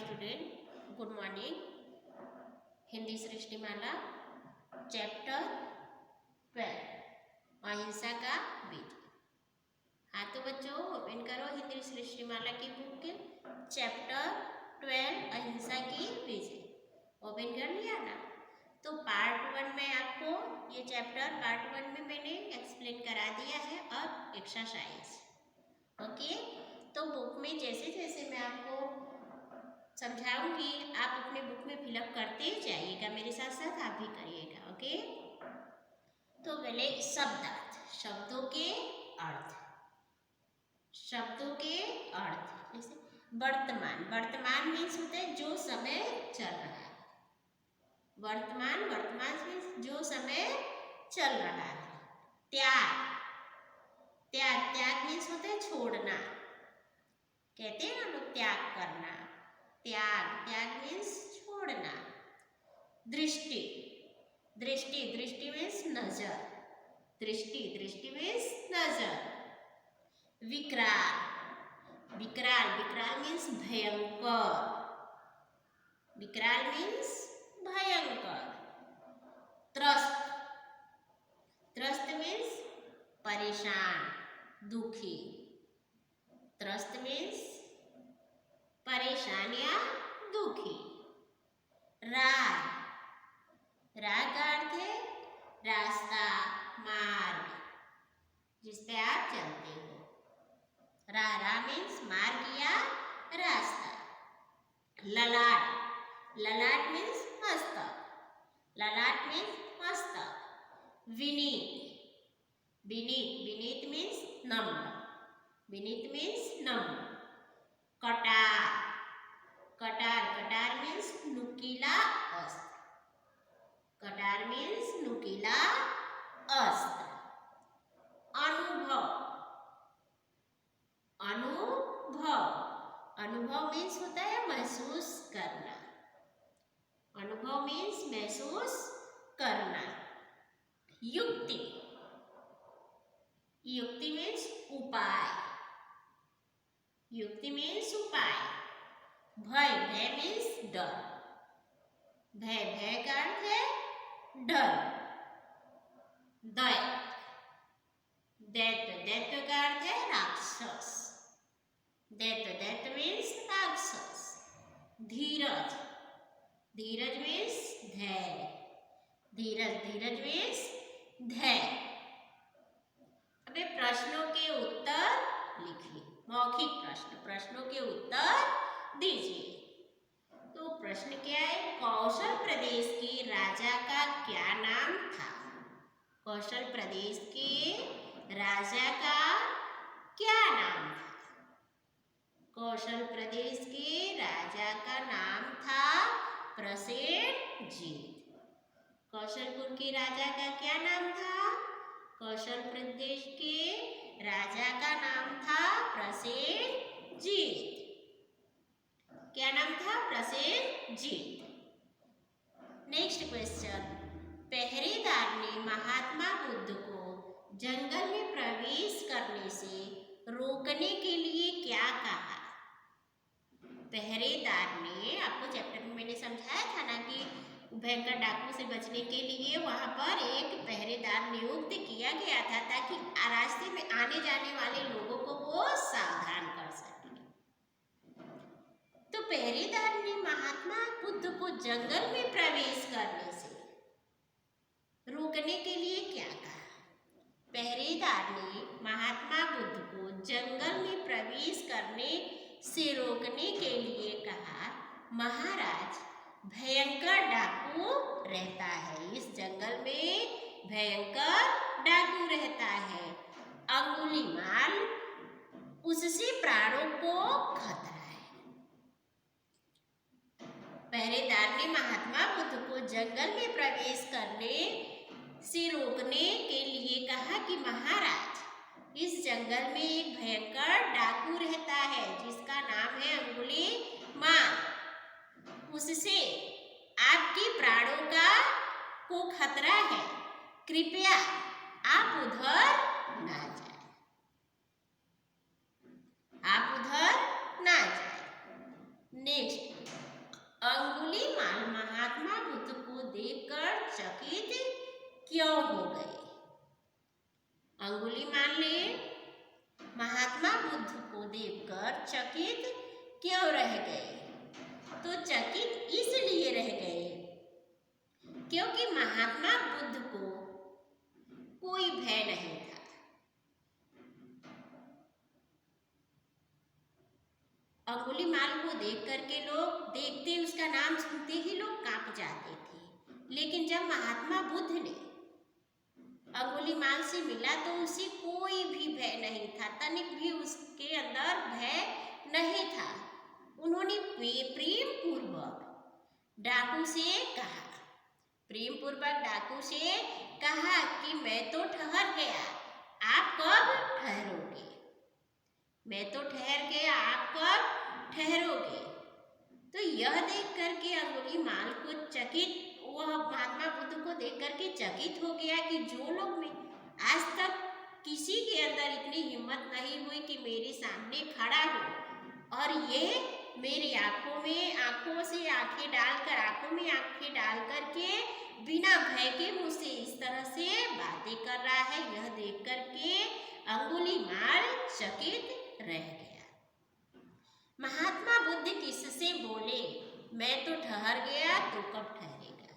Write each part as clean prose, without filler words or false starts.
Student, good morning. Hindi Srishtimala chapter 12 Ahimsa का बीज। हाँ तो बच्चों ओपन करो हिंदी सृष्टिमाला की बुक चैप्टर 12 अहिंसा की बीज। ओपन कर लिया ना? तो पार्ट 1 में आपको ये चैप्टर पार्ट 1 में मैंने एक्सप्लेन करा दिया है और एक्सरसाइज। ओके, तो बुक में जैसे जैसे मैं आपको समझाऊंगी आप अपने बुक में फिलअप करते जाइएगा, मेरे साथ साथ आप भी करिएगा। ओके, तो पहले शब्दार्थ, शब्दों के अर्थ। शब्दों के अर्थ जैसे वर्तमान, वर्तमान मीन्स होता है जो समय चल रहा है। वर्तमान, वर्तमान मीन्स जो समय चल रहा है। त्याग, त्याग, त्याग मीन्स होता है छोड़ना। कहते हैं ना लोग त्याग करना, त्याग, त्याग मीन्स छोड़ना। दृष्टि, दृष्टि, दृष्टि मीन्स नजर। दृष्टि, दृष्टि मीन्स नजर। विकराल, विकराल, विकराल मीन्स भयंकर। विकराल मीन्स भयंकर। त्रस्त, त्रस्त मीन्स परेशान, दुखी। त्रस्त मीन्स परेशान या दुखी। राह, राह का अर्थ है रास्ता, मार्ग, जिस पे आप चलते हो। राह, राह मीन्स मार्ग या रास्ता। ललाट, ललाट मीन्स मस्तक। ललाट मीन्स मस्तक। विनीत, विनीत, विनीत मीन्स नम्र। विनीत मीन्स नम्र। कटार, कटार, कटार मीन्स नुकीला अस्त्र। कटार मीन्स नुकीला अस्त्र। अनुभव, अनुभव, अनुभव मीन्स होता है महसूस करना। अनुभव मीन्स महसूस करना। युक्ति, युक्ति मीन्स उपाय। युक्ति मीन्स उपाय। भय, भय मीन्स डर। भय, भय का अर्थ है डर। दैत्य, दैत्य, दैत्य का अर्थ है राक्षस। दैत्य, दैत्य मीन्स राक्षस। धीरज, धीरज मीन्स धैर्य। धीरज, धीरज मीन्स धैर्य। अबे प्रश्नों के उत्तर लिखिए। मौखिक प्रश्न, प्रश्नों के उत्तर दीजिए। तो प्रश्न क्या है? कौशल प्रदेश के राजा का क्या नाम था? कौशल प्रदेश के राजा का क्या नाम था? कौशल प्रदेश के राजा का नाम था प्रसेनजीत। कौशलपुर के राजा का क्या नाम था? कौशल प्रदेश के राजा का नाम था प्रसेनजीत। क्या नाम था? प्रसेनजीत। नेक्स्ट क्वेश्चन, पहरेदार ने महात्मा बुद्ध को जंगल में प्रवेश करने से रोकने के लिए क्या कहा? पहरेदार ने, आपको चैप्टर में मैंने समझाया था ना कि भयंकर डाकू से बचने के लिए वहां पर एक पहरेदार नियुक्त किया गया था ताकि रास्ते में आने जाने वाले लोगों को वो सावधान कर सके। तो पहरेदार ने महात्मा बुद्ध को जंगल में प्रवेश करने से रोकने के लिए क्या कहा? पहरेदार ने महात्मा बुद्ध को जंगल में प्रवेश करने से रोकने के लिए कहा, महाराज भयंकर डाकू रहता है, इस जंगल में भयंकर डाकू रहता है। अंगुलीमाल, उससे प्राणों को खतरा है। पहरेदार ने महात्मा बुद्ध को जंगल में प्रवेश करने से रोकने के लिए कहा कि महाराज इस जंगल में एक भयंकर डाकू रहता है जिसका नाम है अंगुलीमाल, उससे आपके प्राणों को खतरा है, कृपया आप उधर ना जाए, आप उधर ना जाए। नेक्स्ट, अंगुलीमाल महात्मा बुद्ध को देखकर चकित क्यों हो गए? अंगुलीमाल ने महात्मा बुद्ध को देखकर चकित क्यों रह गए? तो चकित इसलिए रह गए क्योंकि महात्मा बुद्ध को कोई भय नहीं था। अंगुलीमाल को देख करके लोग देखते, उसका नाम सुनते ही लोग कांप जाते थे। लेकिन जब महात्मा बुद्ध ने अंगुलीमाल से मिला तो उसे कोई भी भय नहीं था, तनिक भी उसके अंदर भय नहीं था। उन्होंने प्रेम पूर्वक डाकू से कहा, कि मैं तो ठहर गया, आप कब ठहरोगे? मैं तो ठहर गया, आप कब ठहरोगे? तो यह देख करके अंगुलीमाल को वह महात्मा बुद्ध को देख करके चकित हो गया कि जो लोग में आज तक किसी के अंदर इतनी हिम्मत नहीं हुई कि मेरे सामने खड़ा हो और ये मेरी आंखों से आंखें डाल करके बिना भय के मुझसे इस तरह से बातें कर रहा है, यह देख करके अंगुलीमाल चकित रह गया। महात्मा बुद्ध किससे बोले, मैं तो ठहर गया, तू कब ठहरेगा?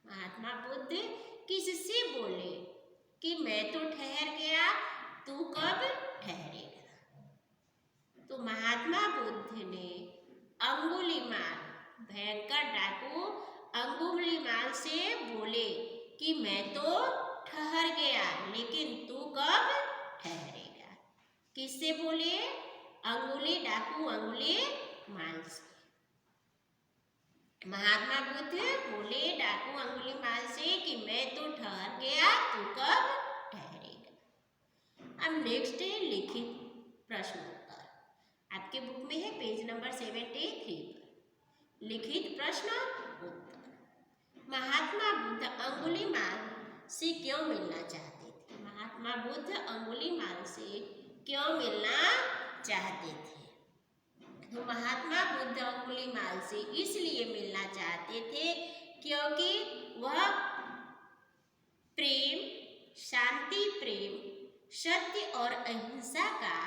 महात्मा बुद्ध किससे बोले कि मैं तो ठहर गया, तू कब ठहरेगा? तो महात्मा बुद्ध ने भयंकर डाकू अंगुलीमाल से बोले कि मैं तो ठहर गया, लेकिन तू कब ठहरेगा? किससे बोले? डाकू अंगुलीमाल से। महात्मा बुद्ध बोले डाकू अंगुलीमाल से कि मैं तो ठहर गया, तू कब ठहरेगा? अब नेक्स्ट है लिखित प्रश्न उत्तर। आपके बुक में है पेज नंबर 73 पर लिखित प्रश्न उत्तर। महात्मा बुद्ध अंगुलीमाल से क्यों मिलना चाहते थे? महात्मा बुद्ध अंगुलीमाल से क्यों मिलना चाहते थे? तो महात्मा बुद्ध अंगुलीमाल से इसलिए मिलना चाहते थे क्योंकि वह प्रेम, शांति, प्रेम, सत्य और अहिंसा का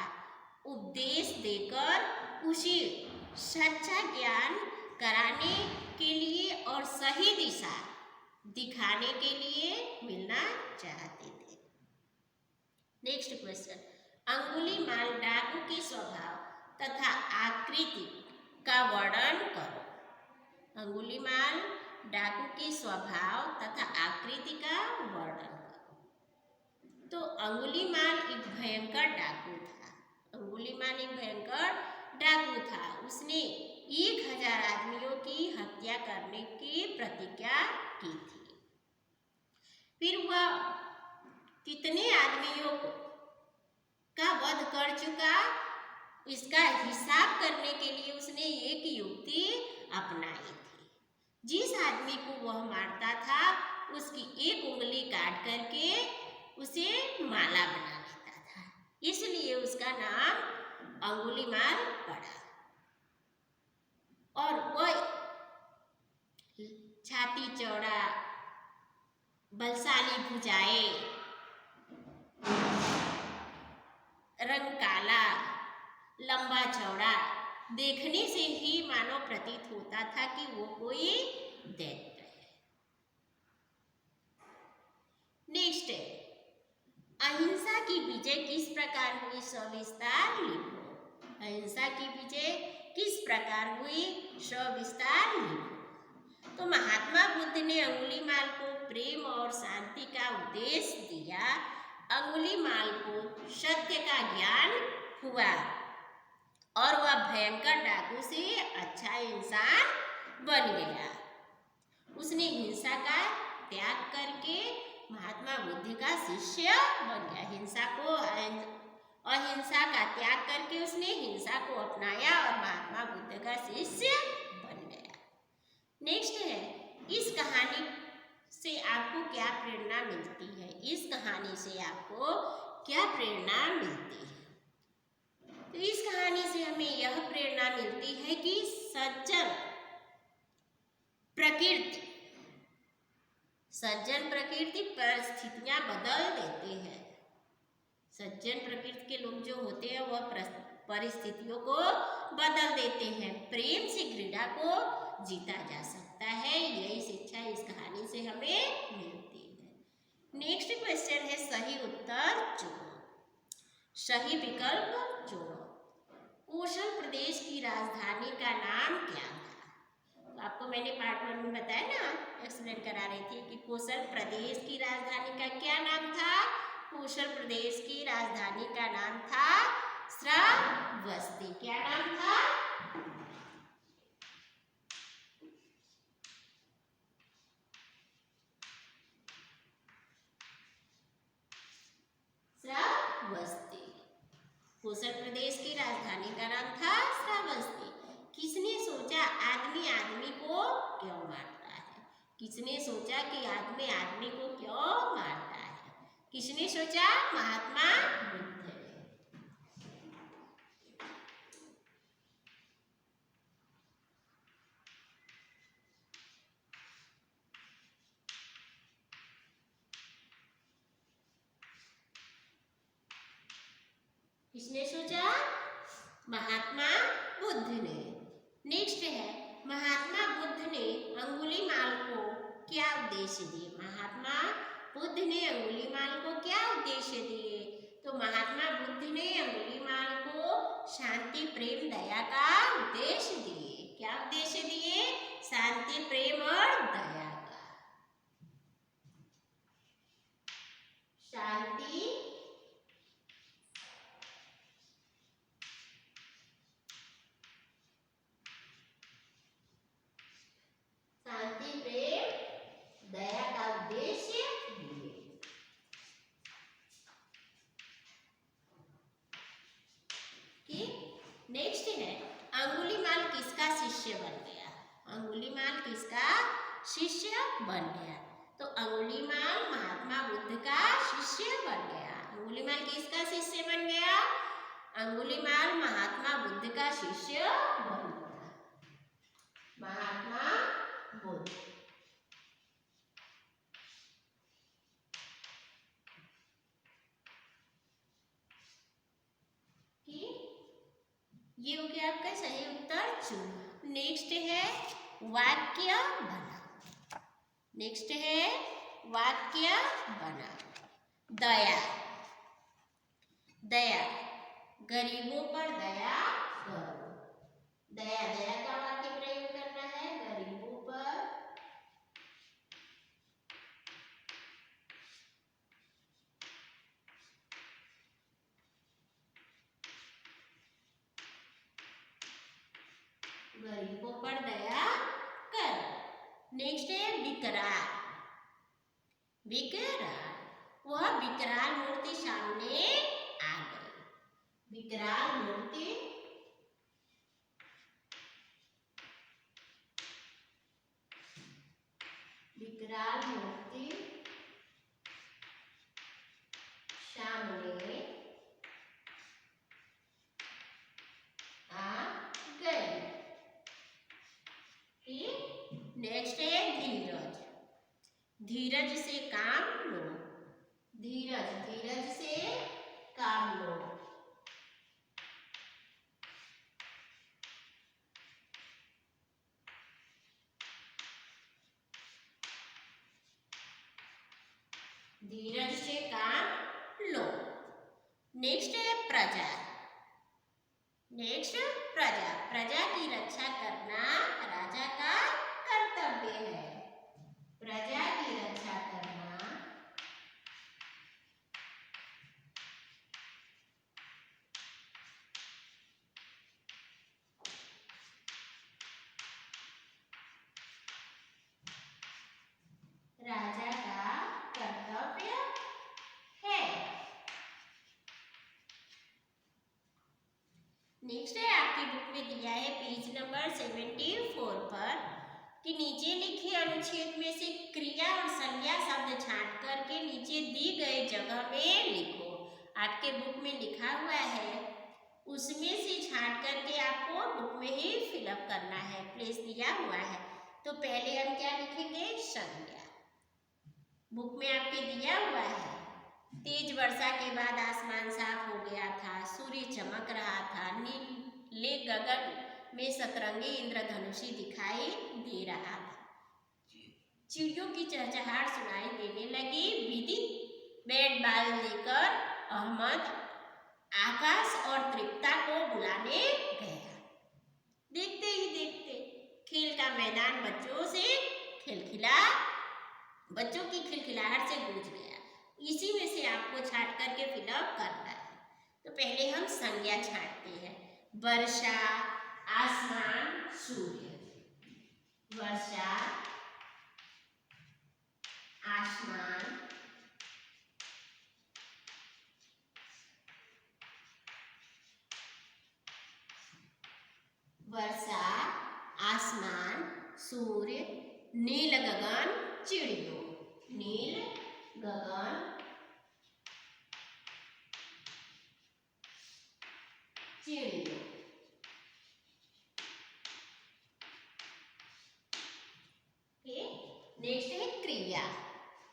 उपदेश देकर उसे सच्चा ज्ञान कराने के लिए और सही दिशा दिखाने के लिए मिलना चाहते थे। नेक्स्ट क्वेश्चन, अंगुलीमाल डाकू के स्वभाव तथा आकृति का वर्णन करो। अंगुलीमाल डाकू के स्वभाव तथा आकृति का वर्णन करो। तो अंगुलीमाल एक भयंकर डाकू था। अंगुलीमाल एक भयंकर डाकू था। उसने 1000 आदमियों की हत्या करने की प्रतिज्ञा की थी। फिर वह कितने आदमियों का वध कर चुका, इसका हिसाब करने के लिए उसने एक युक्ति अपनाई थी। जिस आदमी को वह मारता था उसकी एक उंगली काट करके उसे माला बना लेता था, इसलिए उसका नाम अंगुलीमाल पड़ा। और वह छाती चौड़ा, बलशाली भुजाएं, रंग काला, लंबा चौड़ा, देखने से ही मानो प्रतीत होता था कि वो कोई दैत्य है। नेक्स्ट है, अहिंसा की विजय किस प्रकार हुई, सविस्तार लिखो। अहिंसा की विजय किस प्रकार हुई, सविस्तार लिखो। तो महात्मा बुद्ध ने अंगुलीमाल को प्रेम और शांति का उपदेश दिया। अंगुलीमाल को सत्य का ज्ञान हुआ और वह भयंकर डाकू से अच्छा इंसान बन गया। उसने हिंसा का त्याग करके महात्मा बुद्ध का शिष्य बन गया। अहिंसा का त्याग करके उसने हिंसा को अपनाया और महात्मा बुद्ध का शिष्य बन गया। नेक्स्ट है, इस कहानी से आपको क्या प्रेरणा मिलती है? इस कहानी से आपको क्या प्रेरणा मिलती है? तो इस कहानी से हमें यह प्रेरणा मिलती है कि सज्जन प्रकृति, सज्जन प्रकृति परिस्थितियां बदल देते हैं। सज्जन प्रकृति के लोग जो होते हैं वह परिस्थितियों को बदल देते हैं। प्रेम से घृणा को जीता जा सकता है। यही शिक्षा इस कहानी से हमें मिलती है। नेक्स्ट क्वेश्चन है सही उत्तर चुनो, सही विकल्प चुनो। कोशल प्रदेश की राजधानी का नाम क्या था? तो आपको मैंने पार्ट 1 में बताया ना, एक्सप्लेन करा रही थी कि कोशल प्रदेश की राजधानी का क्या नाम था। कोशल प्रदेश की राजधानी का नाम था श्रावस्ती। क्या नाम था? श्रावस्ती। कोशल प्रदेश की राजधानी का नाम था श्रावस्ती। किसने सोचा आदमी आदमी को क्यों मारता है? किसने सोचा कि आदमी आदमी को क्यों मारता है? किसने सोचा? महात्मा बुद्ध ने। किसने सोचा? महात्मा बुद्ध ने। नेक्स्ट है महात्मा बुद्ध ने अंगुलीमाल को क्या उद्देश्य दिए? महात्मा बुद्ध ने अंगुलीमाल को क्या उद्देश्य दिए? तो महात्मा बुद्ध ने अंगुलीमाल को शांति प्रेम दया का उद्देश्य दिए। क्या उद्देश्य दिए? शांति प्रेम और दया का। शांति प्रेम दया का उद्देश्य दिए। नेक्स्ट है अंगुलीमाल किसका शिष्य बन गया? अंगुलीमाल किसका शिष्य बन गया? तो अंगुलीमाल महात्मा बुद्ध का शिष्य बन गया। अंगुलीमाल किसका शिष्य बन गया? अंगुलीमाल महात्मा बुद्ध का शिष्य बन गया। महात्मा बुद्ध। ये हो गया आपका सही उत्तर चुनो। नेक्स्ट है वाक्य बना। नेक्स्ट है वाक्य बना। दया, दया, गरीबों पर दया करो। दया, दया का वाक्य प्रयोग करना है गरीबों पर। गरीबों पर दया कर। नेक्स्ट है विकराल। विकराल, वह विकराल मूर्ति सामने आ गई। विकराल मूर्ति, विकराल मूर्ति सामने आ गई। नेक्स्ट है धीरज। धीरज से काम लो। धीरज, धीरज से काम लो। धीरज से काम लो। नेक्स्ट है प्रजा। नेक्स्ट प्रजा, प्रजा की रक्षा करना राजा का कर्तव्य है। प्रजा की रक्षा करना राजा का कर्तव्य है। नेक्स्ट है आपकी बुक में दिया है पेज नंबर 74 पर कि नीचे लिखे अनुच्छेद में से क्रिया और संज्ञा शब्द छांट करके नीचे दी गई जगह में लिखो। आपके बुक में लिखा हुआ है, उसमें से छांट करके आपको बुक में ही फिलअप करना है। प्लेस दिया हुआ है, तो पहले हम क्या लिखेंगे? संज्ञा। बुक में आपके दिया हुआ है, तेज वर्षा के बाद आसमान साफ हो गया था, सूर्य चमक रहा था, नीले गगन में सतरंगी इंद्रधनुषी दिखाई दे रहा था, चिड़ियों की चहचहाट सुनाई देने लगी। विदित बैट बॉल लेकर अहमद आकाश और तृप्ता को बुलाने गया। देखते ही देखते खेल का मैदान बच्चों की खिलखिलाहट से गूंज गया। इसी में से आपको छांट करके फिलअप करना है। तो पहले हम संज्ञा छांटते हैं। वर्षा, आसमान, सूर्य। वर्षा, आसमान, वर्षा, आसमान, सूर्य, नील गगन, चिड़ियों। नील गगन, चिड़ियों। नेक्स्ट है क्रिया।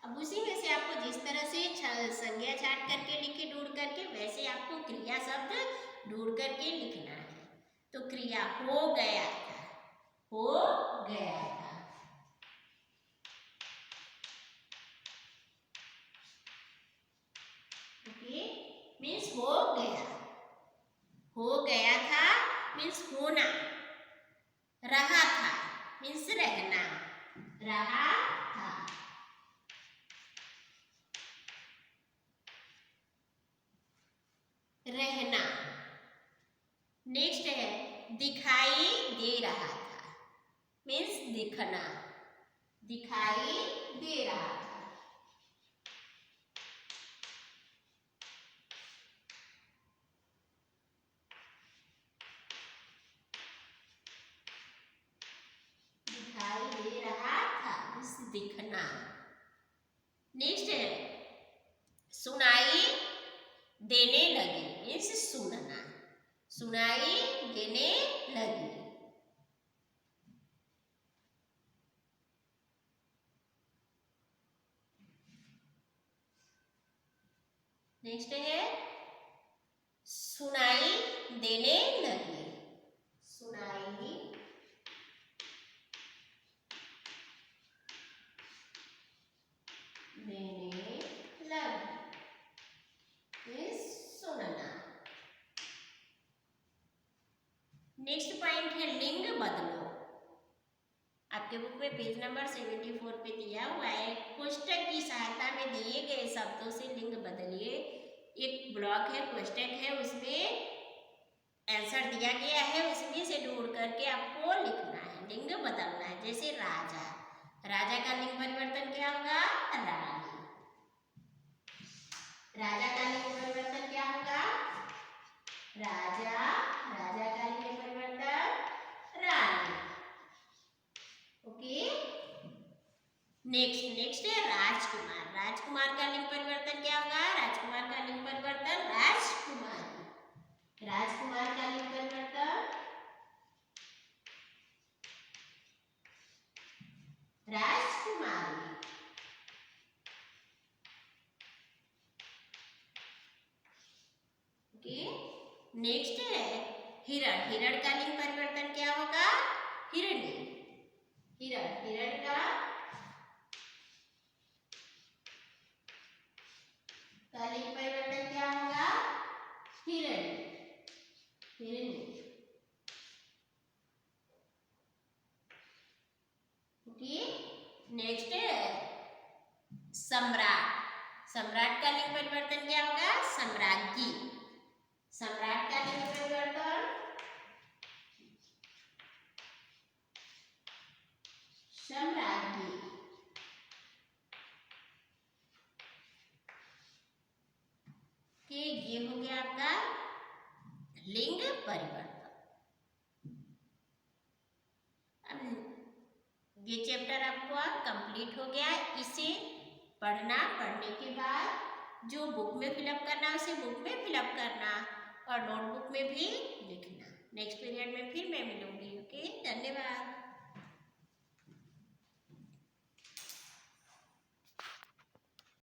अब उसी में से आपको जिस तरह से संज्ञा छांट करके लिखे ढूंढ करके, वैसे आपको क्रिया शब्द ढूंढ करके लिखना है। तो क्रिया हो गया था, हो गया था। ओके, मीन्स हो गया। हो गया था मीन्स होना। रहा था मीन्स रहना। रहा था। रहना। नेक्स्ट है दिखाई दे रहा था मीन्स दिखना। दिखाई दे रहा था। दिखाई दे रहा था मीन्स दिखना। नेक्स्ट है सुनाई देने लगी मीन्स सुनना। सुनाई देने लगी। नेक्स्ट है सुनाई देने लगी। सुनाई देने लगी मीन्स सुनना। नेक्स्ट पॉइंट है लिंग बदलो। आपके बुक में पेज नंबर 74 पे दिया हुआ है, कोष्टक की सहायता में दिए गए शब्दों से लिंग बदलिए। एक ब्लॉक है, कोष्टक है, उसमें आंसर दिया गया है, उसमें से ढूंढ करके आपको लिखना है, लिंग बदलना है। जैसे राजा, राजा का लिंग परिवर्तन क्या होगा? रानी। राजा का लिंग परिवर्तन क्या होगा? राजा। राजा का लिंग परिवर्तन रानी। ओके, नेक्स्ट है राजकुमार। राजकुमार का लिंग परिवर्तन क्या होगा? राजकुमार का लिंग परिवर्तन राजकुमारी। राजकुमार का लिंग परिवर्तन राजकुमारी। ओके, नेक्स्ट है हिरण। हिरण का लिंग परिवर्तन क्या होगा? हिरणी। हिरण। हिरण का लिंग परिवर्तन क्या होगा? हिरणी। हिरणी। ओके, नेक्स्ट है सम्राट। सम्राट का लिंग परिवर्तन क्या होगा? सम्राज्ञी। सम्राट का लिंग परिवर्तन सम्राज्ञी। ये हो गया आपका लिंग परिवर्तन। अब ये चैप्टर आपको कंप्लीट हो गया। इसे पढ़ना, पढ़ने के बाद जो बुक में फिलअप करना उसे बुक में फिलअप करना और नोटबुक में भी लिखना। नेक्स्ट पीरियड में फिर मैं मिलूंगी। ओके।